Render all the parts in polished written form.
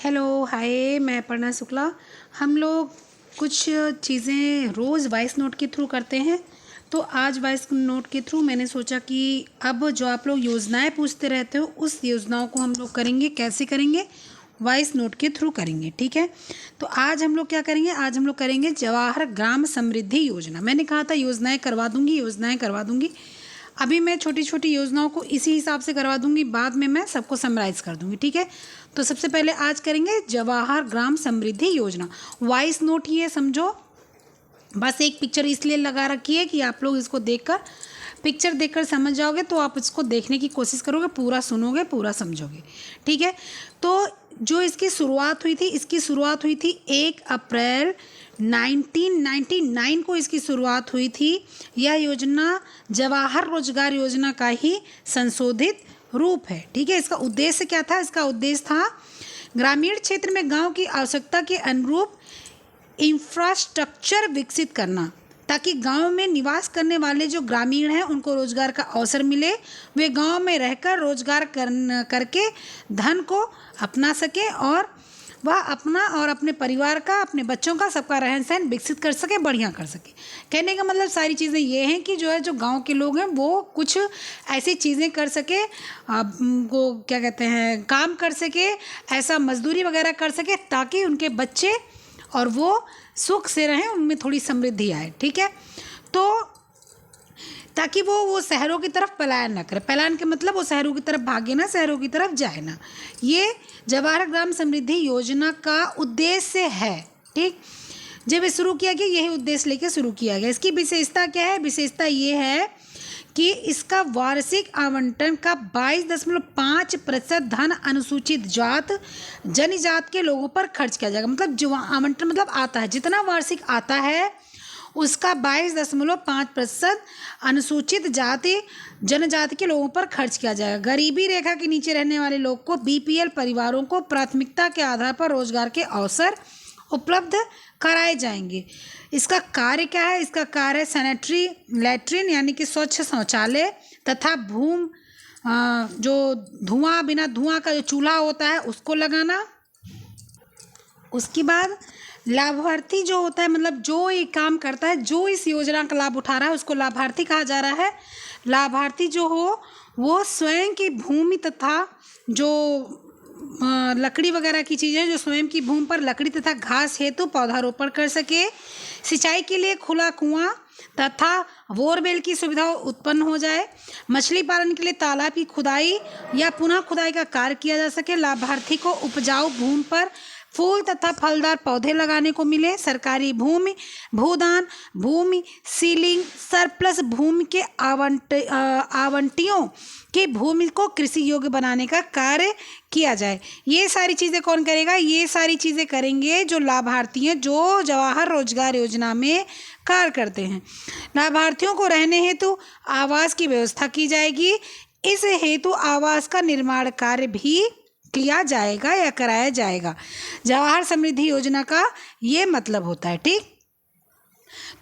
Hello hi, मैं अपर्णा शुक्ला। हम लोग कुछ चीज़ें रोज़ वॉइस नोट के थ्रू करते हैं। तो आज वॉइस नोट के थ्रू मैंने सोचा कि अब जो आप लोग योजनाएं पूछते रहते हो उस योजनाओं को हम लोग करेंगे। कैसे करेंगे? वॉइस नोट के थ्रू करेंगे। ठीक है, तो आज हम लोग क्या करेंगे? आज हम लोग करेंगे जवाहर ग्राम समृद्धि योजना। मैंने कहा था योजनाएं करवा दूंगी। अभी मैं छोटी छोटी योजनाओं को इसी हिसाब से करवा दूंगी, बाद में मैं सबको समराइज कर दूंगी। ठीक है, तो सबसे पहले आज करेंगे जवाहर ग्राम समृद्धि योजना। वॉइस नोट ही है, समझो। बस एक पिक्चर इसलिए लगा रखी है कि आप लोग इसको पिक्चर देखकर समझ जाओगे, तो आप इसको देखने की कोशिश करोगे, पूरा सुनोगे, पूरा समझोगे। ठीक है, तो जो इसकी शुरुआत हुई थी 1 अप्रैल 1999 को इसकी शुरुआत हुई थी। यह योजना जवाहर रोजगार योजना का ही संशोधित रूप है। ठीक है, इसका उद्देश्य क्या था? इसका उद्देश्य था ग्रामीण क्षेत्र में गांव की आवश्यकता के अनुरूप इंफ्रास्ट्रक्चर विकसित करना, ताकि गांव में निवास करने वाले जो ग्रामीण हैं उनको रोजगार का अवसर मिले। वे गांव में रहकर रोजगार करके धन को अपना सके और वह अपना और अपने परिवार का, अपने बच्चों का, सबका रहन सहन विकसित कर सके, बढ़िया कर सके। कहने का मतलब सारी चीज़ें ये हैं कि जो गांव के लोग हैं वो कुछ ऐसी चीज़ें कर सके, वो क्या कहते हैं, काम कर सके, ऐसा मजदूरी वगैरह कर सके, ताकि उनके बच्चे और वो सुख से रहें, उनमें थोड़ी समृद्धि आए। ठीक है, तो ताकि वो शहरों की तरफ पलायन ना करे। पलायन के मतलब वो शहरों की तरफ भागे ना, शहरों की तरफ जाए ना। ये जवाहर ग्राम समृद्धि योजना का उद्देश्य है। ठीक, जब ये शुरू किया गया, यही उद्देश्य लेके शुरू किया गया। इसकी विशेषता क्या है? विशेषता ये है कि इसका वार्षिक आवंटन का 22.5% धन अनुसूचित जात जनजात के लोगों पर खर्च किया जाएगा। मतलब जो आवंटन मतलब आता है, जितना वार्षिक आता है उसका 22.5% अनुसूचित जाति जनजाति के लोगों पर खर्च किया जाएगा। गरीबी रेखा के नीचे रहने वाले लोग को, बीपीएल परिवारों को प्राथमिकता के आधार पर रोजगार के अवसर उपलब्ध कराए जाएंगे। इसका कार्य क्या है? इसका कार्य है सैनिटरी लैट्रिन यानी कि स्वच्छ शौचालय तथा जो बिना धुआं का जो चूल्हा होता है उसको लगाना। उसके बाद लाभार्थी जो होता है, मतलब जो ये काम करता है, जो इस योजना का लाभ उठा रहा है, उसको लाभार्थी कहा जा रहा है। लाभार्थी जो हो वो स्वयं की भूमि तथा जो लकड़ी वगैरह की चीज़ें, जो स्वयं की भूमि पर लकड़ी तथा घास हेतु पौधारोपण कर सके। सिंचाई के लिए खुला कुआं तथा बोरवेल की सुविधा उत्पन्न हो जाए। मछली पालन के लिए तालाब की खुदाई या पुनः खुदाई का कार्य किया जा सके। लाभार्थी को उपजाऊ भूमि पर फूल तथा फलदार पौधे लगाने को मिले। सरकारी भूमि, भूदान, भूमि सीलिंग, सरप्लस भूमि के आवंटियों की भूमि को कृषि योग्य बनाने का कार्य किया जाए। ये सारी चीज़ें कौन करेगा? ये सारी चीज़ें करेंगे जो लाभार्थी हैं, जो जवाहर रोजगार योजना में कार्य करते हैं। लाभार्थियों को रहने हेतु आवास की व्यवस्था की जाएगी। इस हेतु आवास का निर्माण कार्य भी किया जाएगा या कराया जाएगा। जवाहर समृद्धि योजना का ये मतलब होता है। ठीक,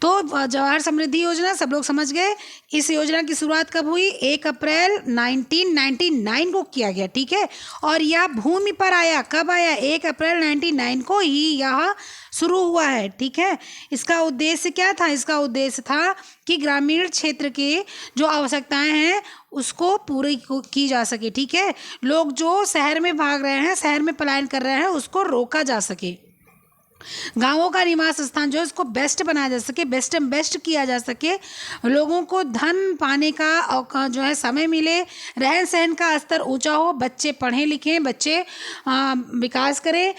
तो जवाहर समृद्धि योजना सब लोग समझ गए। इस योजना की शुरुआत कब हुई? 1 अप्रैल 1999 को किया गया। ठीक है, और यह भूमि पर आया। कब आया? 1 अप्रैल 1999 को ही यह शुरू हुआ है। ठीक है, इसका उद्देश्य क्या था? इसका उद्देश्य था कि ग्रामीण क्षेत्र के जो आवश्यकताएं हैं उसको पूरी की जा सके। ठीक है, लोग जो शहर में भाग रहे हैं, शहर में पलायन कर रहे हैं, उसको रोका जा सके। गांवों का निवास स्थान जो है उसको बेस्ट बनाया जा सके, बेस्ट किया जा सके। लोगों को धन पाने का जो है समय मिले, रहन सहन का स्तर ऊंचा हो, बच्चे पढ़ें लिखें, बच्चे विकास करें,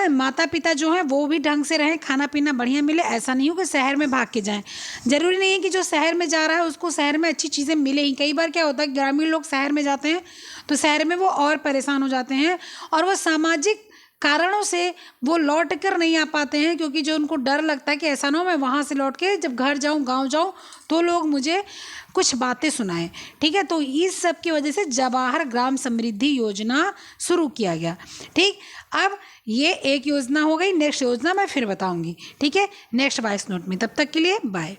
माता पिता जो हैं वो भी ढंग से रहें, खाना पीना बढ़िया मिले। ऐसा नहीं हो कि शहर में भाग के जाएं। ज़रूरी नहीं है कि जो शहर में जा रहा है उसको शहर में अच्छी चीज़ें मिले ही। कई बार क्या होता है, ग्रामीण लोग शहर में जाते हैं तो शहर में वो और परेशान हो जाते हैं, और वो सामाजिक कारणों से वो लौट कर नहीं आ पाते हैं, क्योंकि जो उनको डर लगता है कि ऐसा ना हो मैं वहाँ से लौट के जब घर जाऊँ, गांव जाऊँ, तो लोग मुझे कुछ बातें सुनाएं। ठीक है, तो इस सब की वजह से जवाहर ग्राम समृद्धि योजना शुरू किया गया। ठीक, अब ये एक योजना हो गई। नेक्स्ट योजना मैं फिर बताऊंगी। ठीक है, नेक्स्ट वॉइस नोट में। तब तक के लिए बाय।